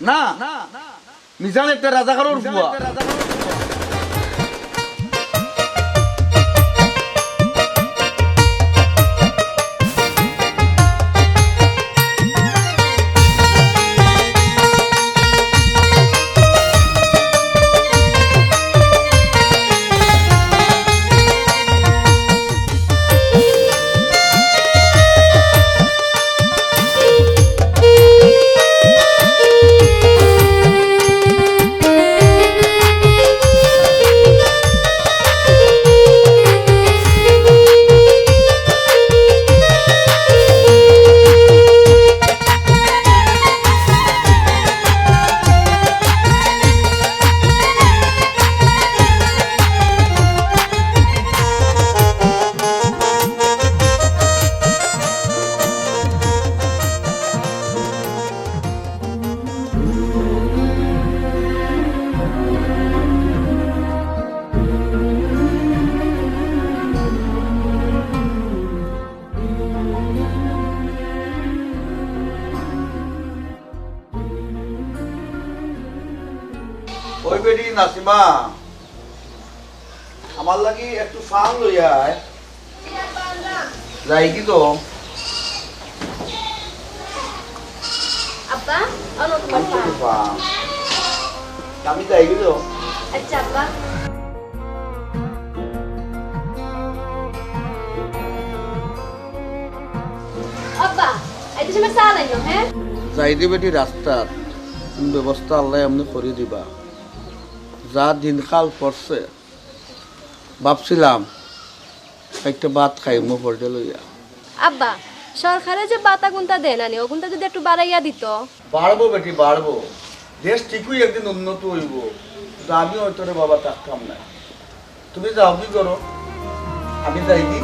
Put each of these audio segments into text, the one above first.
না মিজান একটা রাজাকারের বুয়া ওই বেটি নাসিমা আমার লাগি একটু ফান লইয়া যাই কি তো আব্বা আনো তোমার ফান আমি যাই কি তো আচ্ছা আব্বা আব্বা আইতে সময় চা লাইনো হ্যাঁ যাই দি বেটি রাস্তার ব্যবস্থা আল্লাহ এমনি করে দিবা যা দিনকাল পড়ছে ভাবছিলাম একটা ভাত খাই মো পড়ে লইয়া আব্বা সরকারে যে বাতা গুনতা দেন আনি ওগুনটা যদি একটু বাড়াইয়া দিত বাড়বো বেটি বাড়বো দেশ ঠিকই একদিন উন্নত হইব কিন্তু আমি হয়তো রে বাবা থাকতাম না তুমি যাও কি করো আমি যাই কি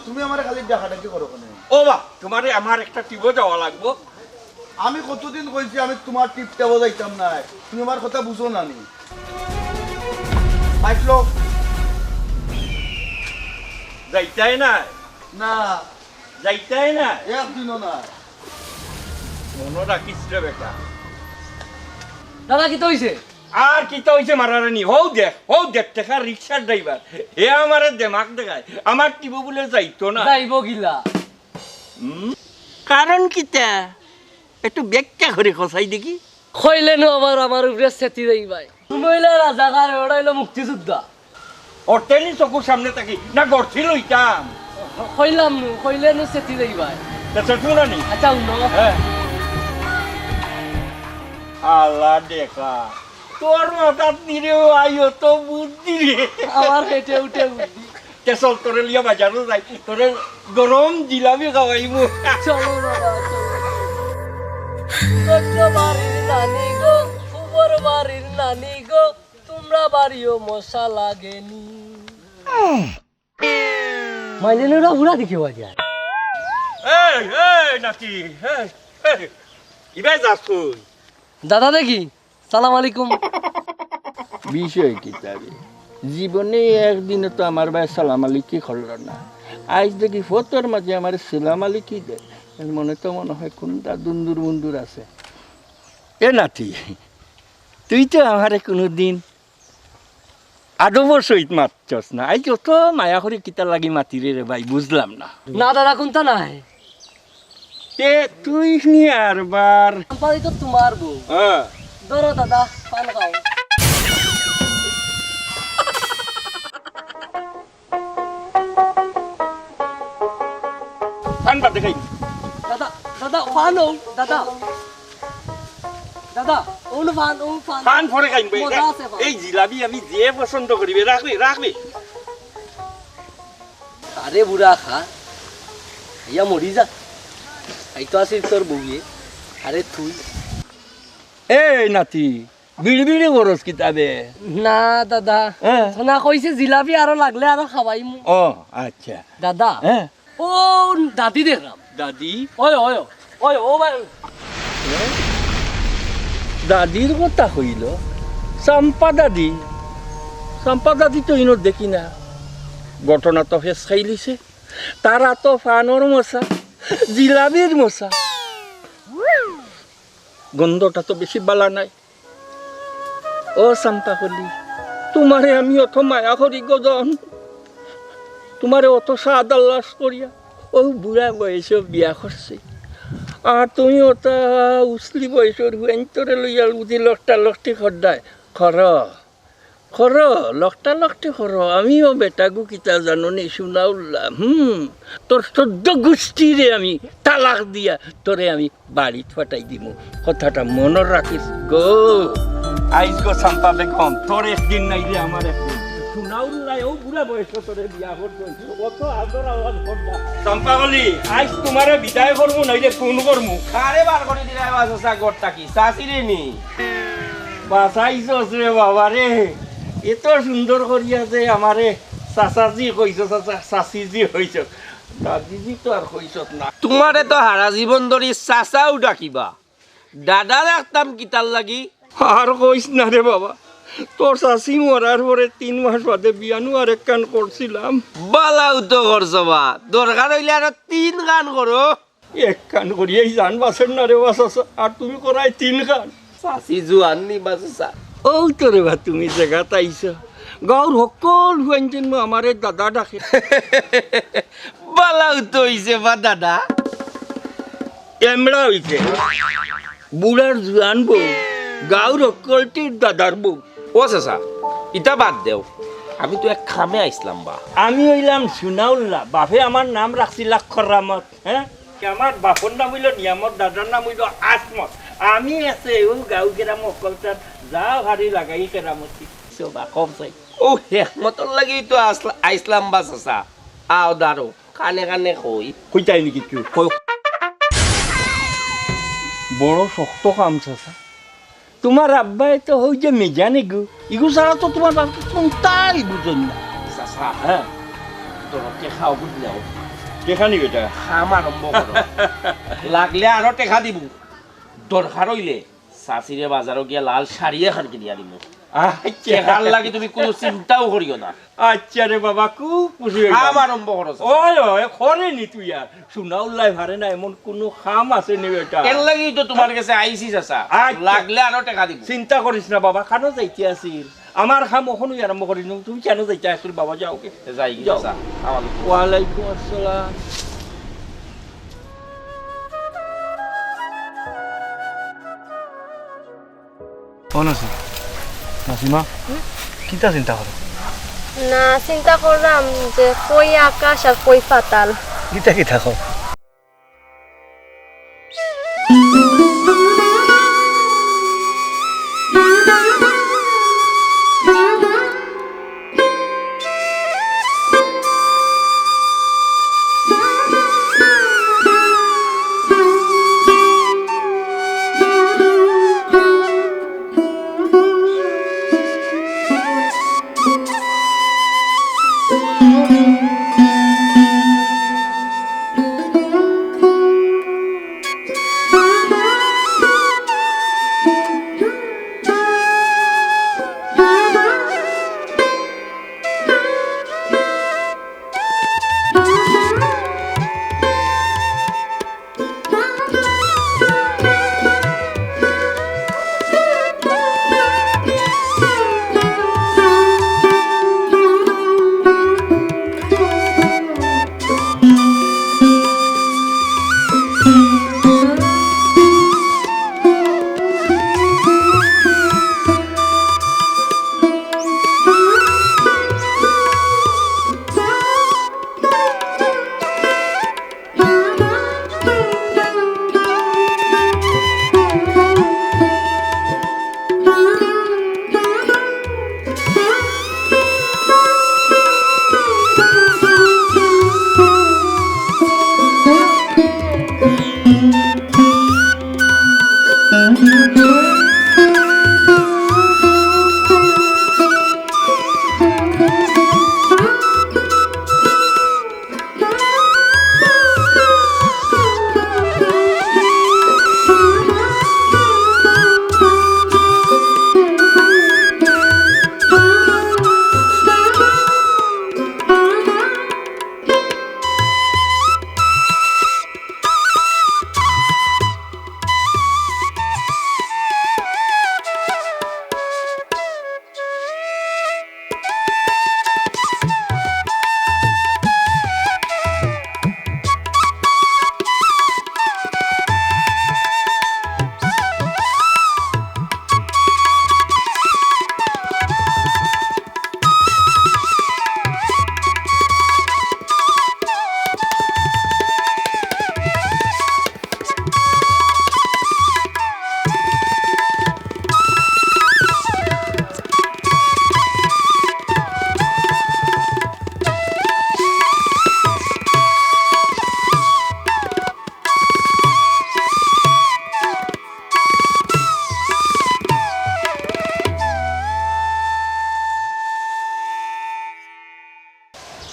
তুমি আমার খালি ডাকাডাকি করো কেন ও বা তোমারে আমার একটা টিপো যাওয়া লাগবো আমি কতদিন কইছি আমি তোমার টিপটা বজাইতাম না তুমি আমার কথা বুঝো না নি মাইকলো যাইতাই না না যাইতাই না একদিনও না মনে রাখিস রে বেটা দাদা কি তো হইছে আর কি তো হইছে মারারানি হও দেখ দেখা রিক্সার ড্রাইভার হে আমারে দেমাক দেখায় আমার টিপো বলে যাইতো না যাইব গিলা কারণ কিতা একটু ব্যাখ্যা করে খসাই দেখি কইলেন আবার আমার উপরে সেতি দেই ভাই তুমি হইলে রাজাকার ওটা হইলো মুক্তিযোদ্ধা অটেনি চকুর সামনে থাকি না গড়ছিল ইতাম কইলাম নু কইলেন সেতি দেই ভাই দেখো শুনা নি আচ্ছা উন্ন হ্যাঁ আল্লাহ দেখা তোর মাথার দিরেও আইও তো বুদ্ধি রে আমার পেটে উঠে বুদ্ধি কেসল তোরে লিয়া বাজারও যাই তোরে গরম জিলাপি খাওয়াইমু চলো বাবা ছোট্ট বাড়ির নানি গো ফুবর বাড়ির নানি গো তোমরা বাড়িও মশা লাগেনি মাইলেনেরা উড়া দেখে বাজার এই নাকি ইবে যাস তুই দাদা দেখি সালাম আলাইকুম বিষয় কি তারে জীবনে একদিনে তো আমার ভাই সালাম আলাইকি করল না আজ দেখি ফটোর মাঝে আমার সালাম আলাইকি দেয় মনে তো মনে হয় কোনটা দুন্দুর বন্ধুর আছে এ নাতি তুই তো আমারে কোনোদিন আদবর সহিত মাতছস না আই যত মায়া করে কিতা লাগি মাতিরে রে ভাই বুঝলাম না না দাদা কোনটা নাই তে তুই নিয়ে আর বার পারি তো তোমার বউ ধরো দাদা পান খাও পান বাদ দেখাই দাদা দাদা পান ও দাদা দাদা ওন পান ও পান পান পরে খাইবে মজা আছে পান। এই জিলাপি আমি যে পছন্দ করিবে রাখবি আরে বুড়া খা ইয়া মরি যা এই তো আসিস তোর বউয়ে আরে তুই এই নাতি বিড়ি বিড়ি গরস কিতাবে না দাদা না কইছে জিলাপি আরো লাগলে আরো খাওয়াইমু ও আচ্ছা দাদা হ্যাঁ ও দাদি দেখলাম দাদি ওই ওই ওই ও ভাই দাদির কথা হইল চাম্পা দাদি তো ইনো দেখি না ঘটনা তো ফেস খাইলিছে তারা তো ফানোর মশা জিলাবির মশা গন্ধটা তো বেশি বালা নাই ও চাম্পা কলি তোমারে আমি অত মায়া করি গজন তোমারে অত সাদাল্লাস করিয়া ও বুড়া বয়সে বিয়া করছে আর তুমি ওটা উসলি বয়সের হুয়েন্তরে লইয়া বুঝি লকটা লকটি খরদায় খর লকটি খর আমিও বেটাগু কিতা জানো নি শুনা উল্লাম তোর 14 গোষ্ঠীরে আমি তালাক দিয়া তোরে আমি বাড়িত ফাটাই দিমু কথাটা মনে রাখিস গো আইস গো চাম্পা বেগম তোর একদিন নাইলে আমার একদিন শুনা উল্লাই ও বুড়া বয়সে তোরে বিয়া করছো অত আদর আওয়াজ করবা চাম্পা বলি আইস তোমারে বিদায় করবো নাইলে ফোন করমু কারে বার করে দিলাই বাসা গড়টা কি চাষিরে নি বাসাইছস রে বাবা রে এত সুন্দর করিয়া যে আমারে চাচাজি কইছ চাচিজি হইছ দাদিজি তো আর কইছত না তোমারে তো হারা জীবন ধরি চাচাও ডাকিবা দাদা রাখতাম কিতার লাগি আর কইস না রে বাবা তোর চাচি মরার পরে 3 মাস বাদে বিয়ানু আর এক কান করছিলাম বালাও তো করছো বা দরকার হইলে আর 3 গান করো এক কান করিয়াই জান বাসের না রে বাসা আর তুমি করাই 3 কান চাষি জুয়ান নি বাসা ও তো রে বা তুমি জায়গাত আইছ গাঁর সকল হুয়াইন আমারে দাদা ডাকে বালাও তো হইছে বা দাদা এমরা হইছে বুড়ার জুয়ান বউ গাঁর সকলটির দাদার বউ ও চাচা ইটা বাদ দেও আমি তো এক খামে আইসলাম বা আমি হইলাম সুনাউল্লাহ বাপে আমার নাম রাখছিল খরামত হ্যাঁ আমার বাপর নাম হইল নিয়ামত দাদার নাম হইল আসমত আমি আছে ও গাঁও কেরাম অকলটার যা ভারী লাগাই কেরামতি বা কম চাই ও হেকমতর লাগি তো আইসলাম বা চাচা আও দারো কানে কানে কই কইতাই নাকি তুই বড় শক্ত কাম চাচা তোমার আব্বাই তো হই যে মেজানে গো ইগু ছাড়া তো তোমার বাপ কোনটাই বুঝেন না চাচা হ্যাঁ তোর টেকাও বুঝলাও দেখা নিবে এটা খাম আরম্ভ করো লাগলে আরো টেকা দিব দরকার হইলে চাষিরে বাজারও গিয়া লাল শাড়ি এখন কিনিয়া দিব টেকার লাগে তুমি কোনো চিন্তাও করিও না আচ্ছা রে বাবা খুব খুশি খাম আরম্ভ করো ওই ওই খরে নি তুই আর সুনাউল্লাই ভারে না এমন কোনো খাম আছে নি বেটা এর লাগি তো তোমার কাছে আইছি চাচা লাগলে আরো টেকা দিব চিন্তা করিস না বাবা খানো যাইতে আসিল আমার খাম ওখানে আরম্ভ করিস না তুমি কেন যাইতে আসিল বাবা যাও কে যাই কি চাচা আমার ওয়ালাইকুম আসসালাম নাসিমা কিতা চিন্তা করো না চিন্তা করলাম যে কই আকাশ আর কই পাতাল কিতা কি থাকো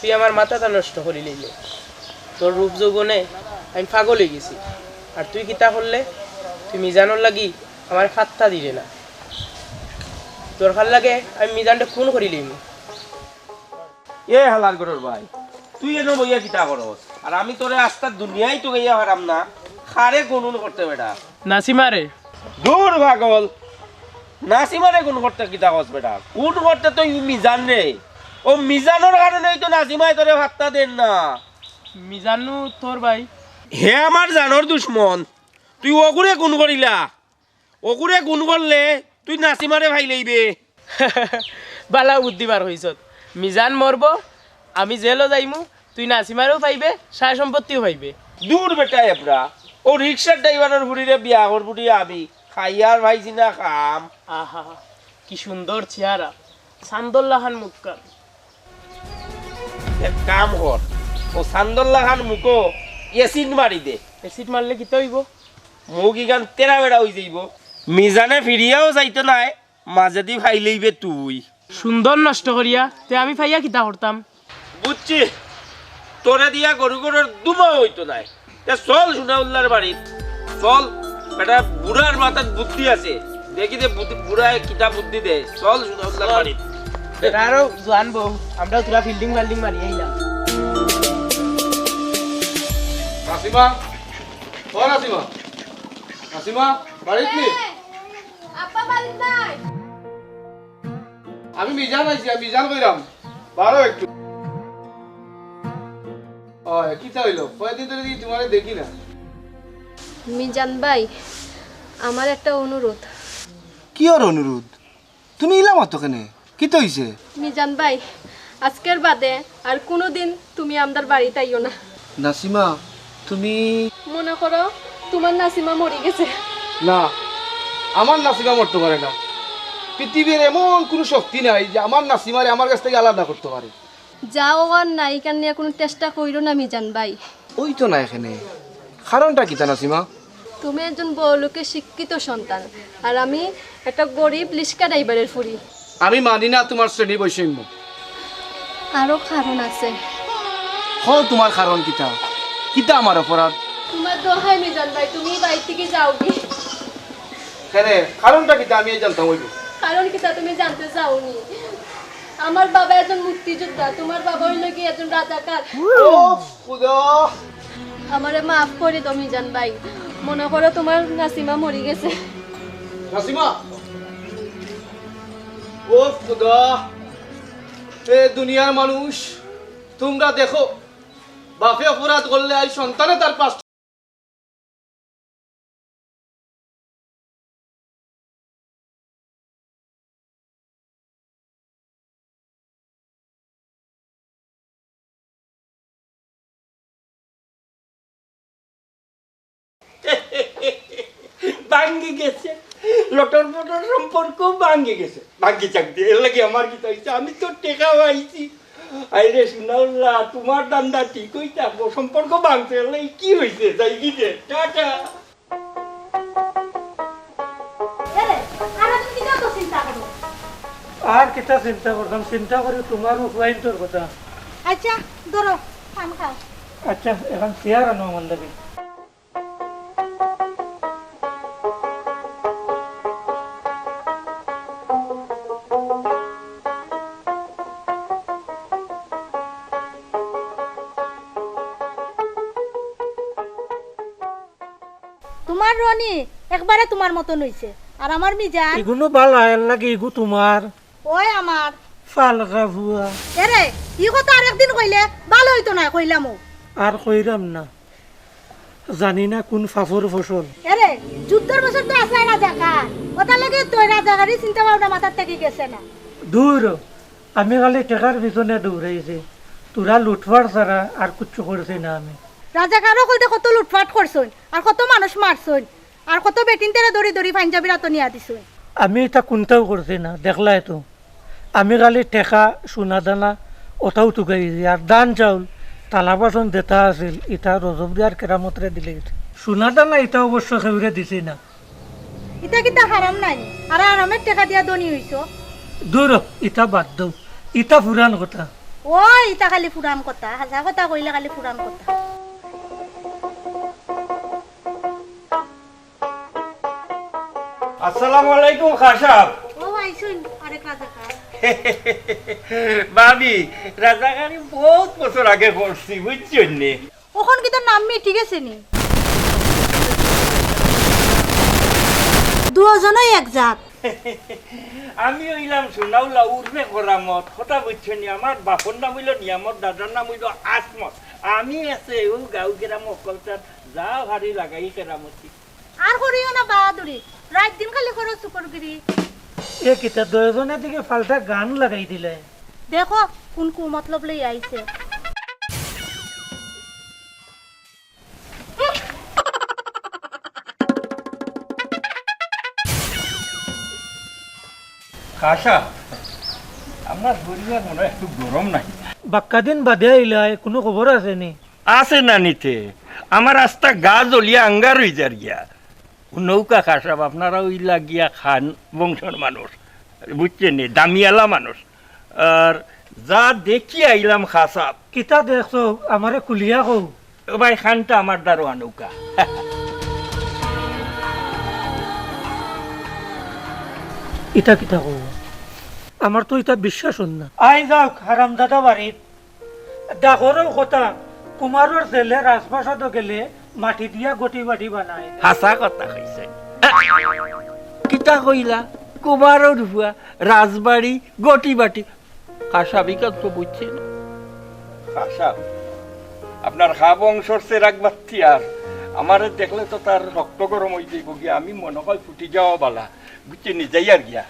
তুই আমার মাথাটা নষ্ট করে নিলে। তোর রূপ যৌবনে আমি পাগল হয়ে গেছি। আর তুই কিতা করলে? তুই মিজানোর লাগি আমার ফাত্তা দিলে না। তোর ভাল লাগে আমি মিজানটা খুন করি লইম। এ হালার গরুর ভাই, তুই এনে বইয়া কিতা করস? আর আমি তোরে আস্তার দুনিয়ায় তো গইয়া হারাম না, খারে গুনুন করতে বেটা। নাসিমারে দূর পাগল, নাসিমারে গুণ করতে কিতা কস বেটা? গুণ করতে তো মিজান রে। ও মিজানোর কারণেই তো নাসিমায় তোরে ভাত্তা দেন না। মিজানু তোর ভাই? হে আমার জানোর দুশ্মন, তুই ওগুরে গুণ করিলা। ওগুরে গুণ করলে তুই নাসিমারে ভাই লইবে। বালা বুদ্ধি বার হইছ। মিজান মরব, আমি জেলও যাইমু, তুই নাসিমারেও পাইবে, সায় সম্পত্তিও পাইবে। দূর বেটা এবরা, ও রিক্সার ড্রাইভারের বুড়িরে বিয়া করবুড়ি আমি খাইয়ার ভাইছি না খাম। আহা কি সুন্দর চেহারা, সান্দুল্লাহ খান মুক্কা। এক কাম কর, ও সান্দুল্লাহ খান মুখো এসিড মারি দে। এসিড মারলে কি হইব? মুখ ইগান তেরা বেড়া হয়ে যাইব। মিজানে ফিরিয়াও যাইতো নাই, মাঝে দি ভাই লইবে তুই। সুন্দর নষ্ট করিয়া তে আমি ফাইয়া কিতা করতাম? বুঝছি, তোরে দিয়া গরু গরুর দুমা হইতো নাই। চল সুনাউল্লার বাড়ি চল, বেটা বুড়ার মাথার বুদ্ধি আছে, দেখি দে বুড়ায় কিতা বুদ্ধি দে। চল সুনাউল্লার বাড়ি। আরো জান বউ, আমরা তোরা ফিল্ডিং ফাল্ডিং মারি আইলাম। নাসিমা, ও নাসিমা, নাসিমা বাড়িত নি? আপা বাড়িত নাই। আমি মিজান আইছি, আমি মিজান কইরাম বারো একটু। ও কিতা হইলো? কয়দিন ধরে তোমারে দেখি না। মিজান ভাই, আমার একটা অনুরোধ। কি ওর অনুরোধ? তুমি ইলাম তো কেনে? কি তো হইছে? মিজান ভাই, আজকের বাদে আর কোনোদিন তুমি আমাদের বাড়িতে আইও না। নাসিমা তুমি মনে করো তোমার নাসিমা মরে গেছে। না, আমার নাসিমা মরতে পারে না। পৃথিবীর এমন কোনো শক্তি নাই যে আমার নাসিমারে আমার কাছ থেকে আলাদা করতে পারে। যাও আর নাই কান নিয়ে কোনো চেষ্টা কইরো না মিজান ভাই। ওই তো না এখানে। কারণটা কি তা নাসিমা? তুমি একজন বড় লোকের শিক্ষিত সন্তান, আর আমি একটা গরিব লিস্কা ড্রাইভারের ফুরি। আমি মানি না তোমার শ্রেণী বৈষম্য। আরো কারণ আছে। হ, তোমার কারণ কিতা? কিতা আমার অপরাধ? তোমার দোহাই মিজান ভাই, তুমি বাড়ি থেকে যাও কি? কেনে কারণটা কিতা আমি জানতাম হইব। কারণ কি তা তুমি জানতে চাওনি? আমার বাবা একজন মুক্তিযোদ্ধা, তোমার বাবা হইল কি একজন রাজাকার। ও খুদা, আমারে মাফ করে দাও মিজান ভাই। মনে করো তোমার নাসিমা মরে গেছে। নাসিমা, ও খুদা, এ দুনিয়ার মানুষ, তোমরা দেখো বাপে অপরাধ করলে আই সন্তানে তার পাশ ভাঙ্গি গেছে, লটর পটর সম্পর্ক ভাঙ্গি গেছে। ভাঙ্গি চাকরি এর লাগে আমার কি হয়েছে? আমি তো টেকা পাইছি। আইরে শুনাউল্লাহ, তোমার দান্দা ঠিক হইতে সম্পর্ক ভাঙতে এর লাগে কি হয়েছে? যাই কি রে, টাটা। আর কিতা চিন্তা করতাম? চিন্তা করি তোমার উপায়ন্তর কথা। আচ্ছা ধরো পান খাও। আচ্ছা, এখন চেয়ার আনো আমার লাগে। তোমার রনি একবারে তোমার মতন হইছে, আর আমার মিজান এগুলো ভালো আয়ের লাগে, এগু তোমার ওই আমার ফালকা ভুয়া। এরে ই কথা আরেকদিন কইলে ভালো হইতো না, কইলামও। আর কইরাম না, জানি না কোন ফাফর ফসল। এরে যুদ্ধের বছর তো আসলে রাজাকার, ওটা লাগে তোর রাজাকারই চিন্তা ভাবনা মাথার থেকে গেছে না। দূর, আমি খালি টেকার পিছনে দৌড়াইছি, তোরা লুটফার ছাড়া আর কিচ্ছু করছি না আমি। রাজাকারও কইতে কত লুটফাট করছই, আর কত মানুষ মারছই, আর কত বেটিন তেরে দড়ি দড়ি পাঞ্জাবি রাত নিয়া দিছই। আমি এটা কোনটাও করছি না, দেখলাই তো। আমি খালি টেকা সোনা দানা ওটাও টুকাইছি, আর দান চাউল তালা বাসন দেতা আছিল, এটা রজবরি আর কেরামতরে দিলে গেছে। সোনা দানা এটা অবশ্য সেউরে দিছি না। ইটা কিতা হারাম নাই, আর আরামের টাকা দিয়া ধনী হইছ। দূর, ইটা বাদ দাও, ইটা পুরান কথা। ওই তা খালি পুরান কথা, হাজা কথা কইলে খালি পুরান কথা। আসসালামু আলাইকুম খাসাব। ও আইসুন আরেক রাজাকার। ভাবি রাজাকারি বহুত বছর আগে করছি বুঝছেন নি। ওখন কি তোর নাম ঠিক আছে নি? দুজনই এক জাত। আমি হইলাম সোনাউল্লা উর্মে করামত কথা বুঝছেন নি। আমার বাপর নাম হইল নিয়ামত, দাদার নাম হইল আসমত। আমি আছে ও গাঁও কেরাম অকলতার যা ভারী লাগাই কেরামতি। আর করিও না বাহাদুরি, রাত দিন খালি করো সুকরগিরি। এ কিতা দুজনের দিকে ফালতা গান লাগাই দিলে। দেখো কোন কু মতলব লই আইছে। খাসা আপনার শরীরে মনে হয় একটু গরম নাই। বাক্কা দিন বাদে আইলাই, কোনো খবর আছে নি? আছে না নিতে আমার রাস্তা গা জ্বলিয়া আঙ্গার হয়ে যার গিয়া। নৌকা খাসাব আপনারা ওই লাগিয়া খান বংশের মানুষ বুঝছেন নি, দামিয়ালা মানুষ। আর যা দেখি আইলাম খাসাব। কিতা দেখছো আমারে কুলিয়া কও। ভাই খানটা আমার দারোয়া নৌকা। ইটা কিতা কও? আমার তো ইটা বিশ্বাস হন না। আই যাও হারাম দাদা বাড়িত ডাকরেও কথা, কুমারের ছেলে রাজপ্রাসাদ গেলে মাটি দিয়া গটি বাটি বানায়। হাসা কথা কইছে। কিতা কইলা? কুমারও ঢুয়া রাজবাড়ি গটি বাটি। খাসাবিকা তো বুঝছেন। খাসাব আপনার খা বংশর সে রাখবার আর আমারে দেখলে তো তার রক্ত গরম হয়ে যাইব গিয়া। আমি মনে হয় ফুটি যাওয়া বালা বুঝছেন নি, যাই আর গিয়া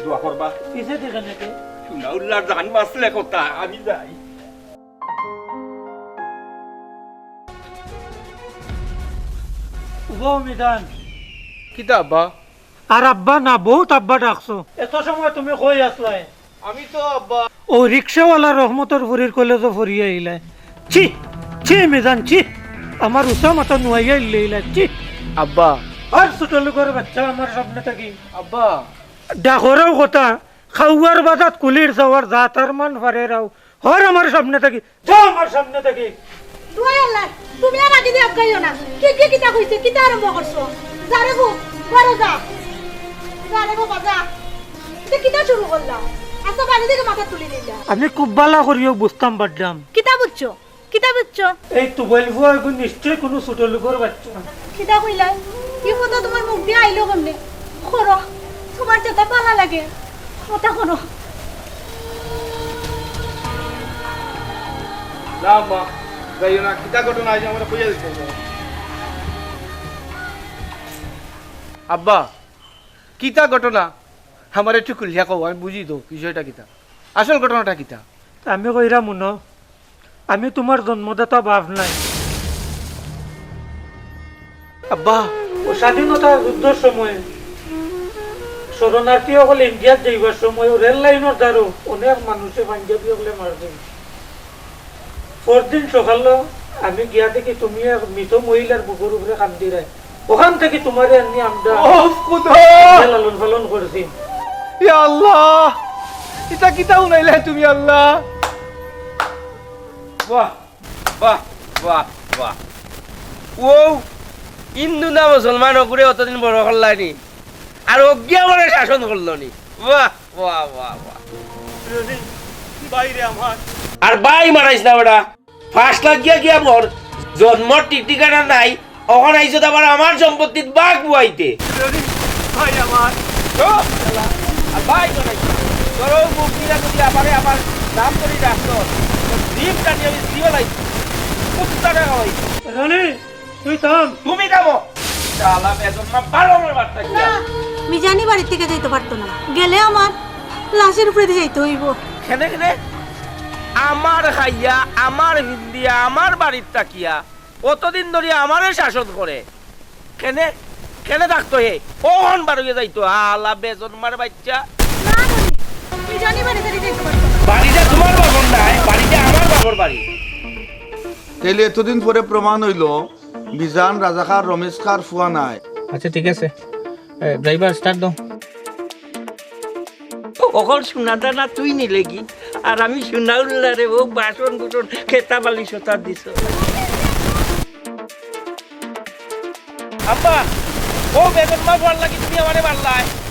দোয়া করবা। পিছে দেখে নাকি সুনাউল্লার জান বাঁচলে কথা, আমি যাই। মিদান কিতা আব্বা? আর আব্বা না, বহুত আব্বা ডাকছো। এত সময় তুমি কই আসলাই? আমি তো আব্বা ও রিক্সাওয়ালা রহমতর ফুরির কলেজও ফুরিয়ে আইলাই। ছি ছি মিদান ছি, আমার উষা মাথা নুয়াইয়া ইলাই ছি। আব্বা আর ছোট লোকের বাচ্চা আমার সামনে থাকি আব্বা ডাকরেও কথা, খাওয়ার বাজাত কুলির যাওয়ার যা তার মান ফারে রাও হর আমার সামনে থাকি, যাও আমার সামনে থাকি। দুই আল্লাহ, তুমি আর আগে দিয়ে আগাইও না। কি কি কিতা কইছে, কিতা আরম্ভ করছো? যারে গো, বারো যা। যারে গো বাজা। এটা কিতা শুরু করলাম? আচ্ছা বাড়ি থেকে মাথা তুলি নিলা। আমি খুব বালা করিও বুঝতাম পারলাম। কিতা বুঝছো? কিতা বুঝছো? এই তো বলবো এখন নিশ্চয় কোনো ছোট লোকের বাচ্চা। কিতা কইলা? কি কথা তোমার মুখ দিয়ে আইলো কেমনে? করো, তোমার যেটা ভালো লাগে ওটা করো। না আব্বা যাইও না, কিতা ঘটনা আজ আমরা খুঁজে দিতে হবে। আব্বা কিতা ঘটনা আমার একটু খুলিয়া কও, আমি বুঝি তো বিষয়টা কিতা, আসল ঘটনাটা কিতা। আমি কইরা মনো, আমি তোমার জন্মদাতা বাপ নাই। আব্বা ও স্বাধীনতা যুদ্ধের সময় শরণার্থী সকল ইন্ডিয়াত যাইবার সময় রেল লাইনের দ্বারো অনেক মানুষে পাঞ্জাবি সকলে মারবেন। পরদিন সকালে আমি গিয়া দেখি তুমি এক মৃত মহিলার বুকুর উপরে কান্দি রায়। ওখান থেকে তোমার এমনি আমরা লালন পালন করছি। ইয়া আল্লাহ, এটা কিতা উনাইলে তুমি আল্লাহ। বাহ বাহ বাহ বাহ। ও হিন্দু না মুসলমান ওগুলো অতদিন বড় করলানি আর অজ্ঞা মানে শাসন করলো নি। বাহ বাহ বাহ বাহ। বাইরে আমার আর বাই মারাইস না বেটা, ফার্স্ট লাগিয়া গিয়া মোর জন্মর টিকটিকানা নাই, ওখানে আইসত আবার আমার সম্পত্তিত বাঘ বুয়াইতে। ভাই আমার আর বাই মারাইস না, তোর মুখ দিলা যদি আবারে আবার দাম করি রাখতো জিপ টানি আমি জিও লাইছি কুত্তাটা খাওয়াই। রানী তুই থাম। তুমি কামো শালা বেজন মা ভালো আমার বার্তা কি না, মিজানি বাড়ি থেকে যাইতে পারতো না, গেলে আমার লাশের উপরে দিয়ে যাইতে হইব। খেনে খেনে আমার খাইয়া আমার হিন্দিয়া আমার বাড়ির তাকিয়া কতদিন ধরে আমারে শাসন করে। কেনে কেনে থাকতো হে ওহন বাড়িয়ে যাইতো আলা বেজন মার বাচ্চা। না রানী, মিজানি বাড়ি থেকে যাইতে পারতো না। বাড়িটা তোমার বাবর নাই, বাড়িটা আমার বাবর বাড়ি। তাইলে এতদিন পরে প্রমাণ হইল মিজান রাজাকার রমেশ খার ফুয়া নাই। আচ্ছা ঠিক আছে, ড্রাইভার স্টার্ট দাও। অকল সোনা দানা তুই নিলে কি আর আমি সোনা উল্লারে ও বাসন বুসন খেতা বালি সতা দিছ আব্বা ও বেগুন মাছ ভাল লাগি তুমি আমারে মারলাই